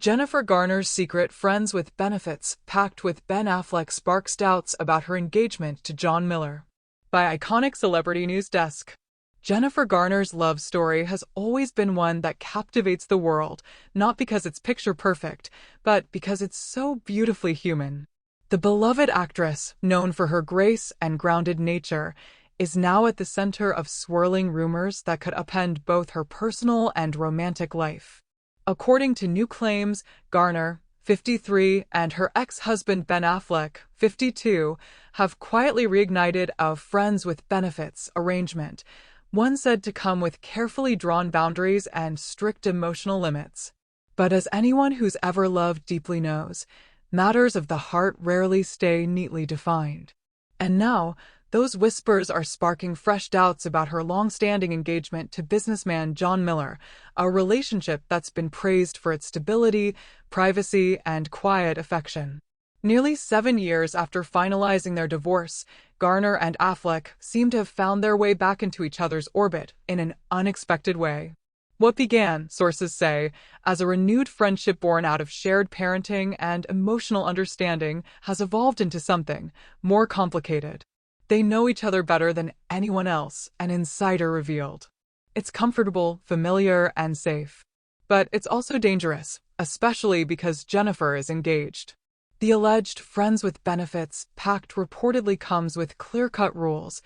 Jennifer Garner's secret friends with benefits pact with Ben Affleck sparks doubts about her engagement to John Miller. By iconic celebrity news desk. Jennifer Garner's love story has always been one that captivates the world, not because it's picture perfect, but because it's so beautifully human. The beloved actress, known for her grace and grounded nature, is now at the center of swirling rumors that could upend both her personal and romantic life. According to new claims, Garner, 53, and her ex-husband Ben Affleck, 52, have quietly reignited a friends with benefits arrangement, one said to come with carefully drawn boundaries and strict emotional limits. But as anyone who's ever loved deeply knows, matters of the heart rarely stay neatly defined. And now, those whispers are sparking fresh doubts about her long-standing engagement to businessman John Miller, a relationship that's been praised for its stability, privacy, and quiet affection. Nearly 7 years after finalizing their divorce, Garner and Affleck seem to have found their way back into each other's orbit in an unexpected way. What began, sources say, as a renewed friendship born out of shared parenting and emotional understanding has evolved into something more complicated. They know each other better than anyone else, an insider revealed. It's comfortable, familiar, and safe. But it's also dangerous, especially because Jennifer is engaged. The alleged friends with benefits pact reportedly comes with clear-cut rules: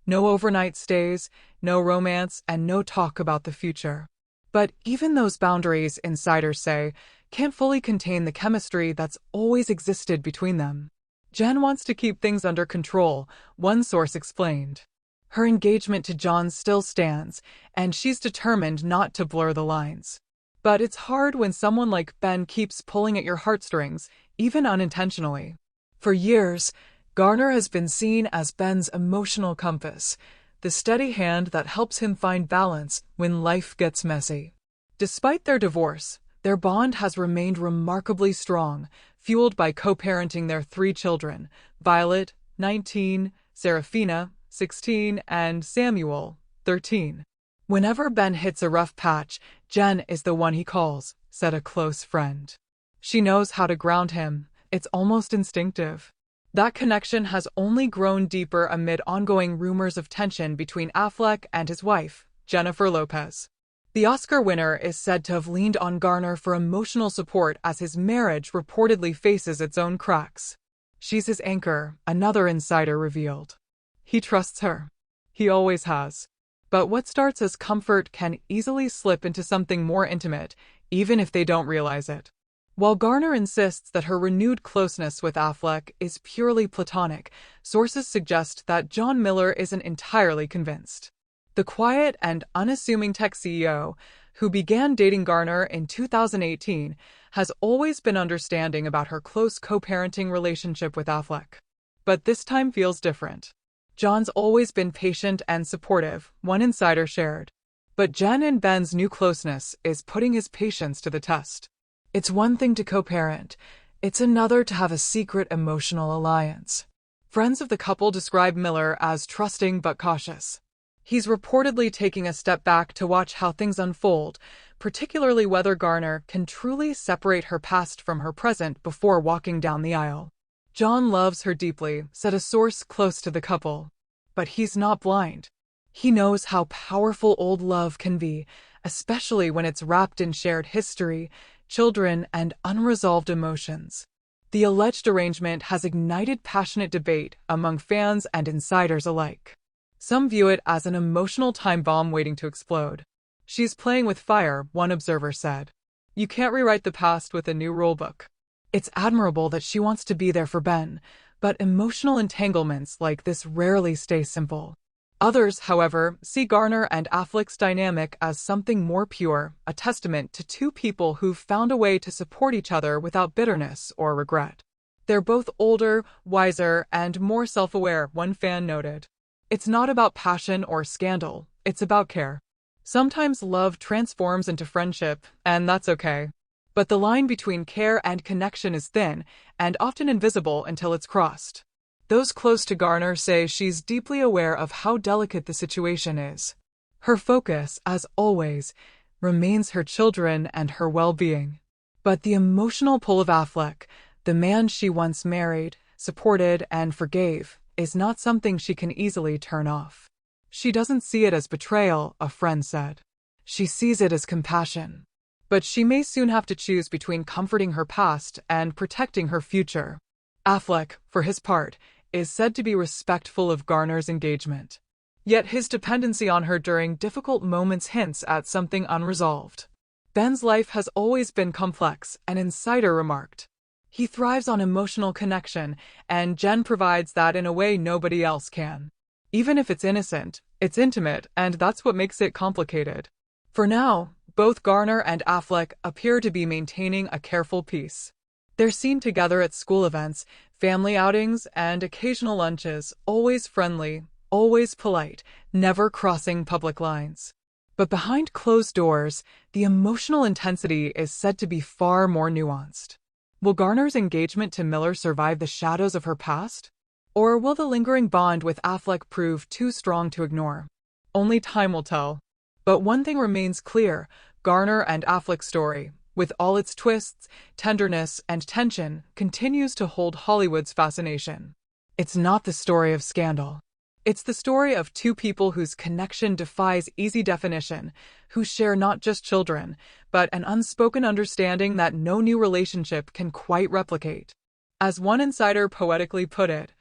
no overnight stays, no romance, and no talk about the future. But even those boundaries, insiders say, can't fully contain the chemistry that's always existed between them. Jen wants to keep things under control, one source explained. Her engagement to John still stands, and she's determined not to blur the lines. But it's hard when someone like Ben keeps pulling at your heartstrings, even unintentionally. For years, Garner has been seen as Ben's emotional compass, the steady hand that helps him find balance when life gets messy. Despite their divorce, their bond has remained remarkably strong, fueled by co-parenting their 3 children, Violet, 19, Serafina, 16, and Samuel, 13. Whenever Ben hits a rough patch, Jen is the one he calls, said a close friend. She knows how to ground him. It's almost instinctive. That connection has only grown deeper amid ongoing rumors of tension between Affleck and his wife, Jennifer Lopez. The Oscar winner is said to have leaned on Garner for emotional support as his marriage reportedly faces its own cracks. She's his anchor, another insider revealed. He trusts her. He always has. But what starts as comfort can easily slip into something more intimate, even if they don't realize it. While Garner insists that her renewed closeness with Affleck is purely platonic, sources suggest that John Miller isn't entirely convinced. The quiet and unassuming tech CEO, who began dating Garner in 2018, has always been understanding about her close co-parenting relationship with Affleck. But this time feels different. John's always been patient and supportive, one insider shared. But Jen and Ben's new closeness is putting his patience to the test. It's one thing to co-parent, it's another to have a secret emotional alliance. Friends of the couple describe Miller as trusting but cautious. He's reportedly taking a step back to watch how things unfold, particularly whether Garner can truly separate her past from her present before walking down the aisle. John loves her deeply, said a source close to the couple. But he's not blind. He knows how powerful old love can be, especially when it's wrapped in shared history, children, and unresolved emotions. The alleged arrangement has ignited passionate debate among fans and insiders alike. Some view it as an emotional time bomb waiting to explode. She's playing with fire, one observer said. You can't rewrite the past with a new rulebook. It's admirable that she wants to be there for Ben, but emotional entanglements like this rarely stay simple. Others, however, see Garner and Affleck's dynamic as something more pure, a testament to 2 people who've found a way to support each other without bitterness or regret. They're both older, wiser, and more self-aware, one fan noted. It's not about passion or scandal, it's about care. Sometimes love transforms into friendship, and that's okay. But the line between care and connection is thin, and often invisible until it's crossed. Those close to Garner say she's deeply aware of how delicate the situation is. Her focus, as always, remains her children and her well-being. But the emotional pull of Affleck, the man she once married, supported, and forgave, is not something she can easily turn off. She doesn't see it as betrayal, a friend said. She sees it as compassion. But she may soon have to choose between comforting her past and protecting her future. Affleck, for his part, is said to be respectful of Garner's engagement. Yet his dependency on her during difficult moments hints at something unresolved. Ben's life has always been complex, an insider remarked. He thrives on emotional connection, and Jen provides that in a way nobody else can. Even if it's innocent, it's intimate, and that's what makes it complicated. For now, both Garner and Affleck appear to be maintaining a careful peace. They're seen together at school events, family outings, and occasional lunches, always friendly, always polite, never crossing public lines. But behind closed doors, the emotional intensity is said to be far more nuanced. Will Garner's engagement to Miller survive the shadows of her past? Or will the lingering bond with Affleck prove too strong to ignore? Only time will tell. But one thing remains clear: Garner and Affleck's story, with all its twists, tenderness, and tension, continues to hold Hollywood's fascination. It's not the story of scandal. It's the story of two people whose connection defies easy definition, who share not just children, but an unspoken understanding that no new relationship can quite replicate. As one insider poetically put it,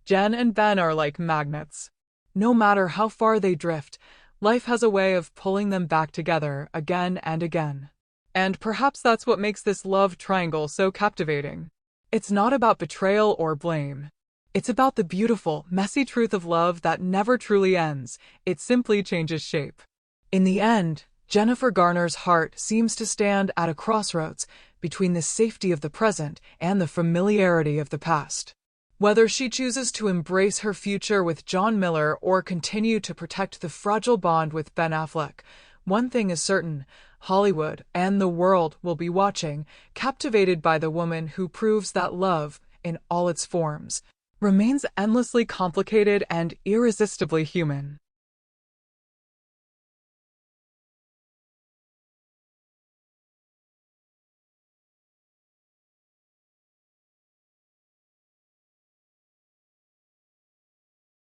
Jen and Ben are like magnets. No matter how far they drift, life has a way of pulling them back together again and again. And perhaps that's what makes this love triangle so captivating. It's not about betrayal or blame. It's about the beautiful, messy truth of love that never truly ends. It simply changes shape. In the end, Jennifer Garner's heart seems to stand at a crossroads between the safety of the present and the familiarity of the past. Whether she chooses to embrace her future with John Miller or continue to protect the fragile bond with Ben Affleck, one thing is certain: Hollywood and the world will be watching, captivated by the woman who proves that love, in all its forms, remains endlessly complicated and irresistibly human.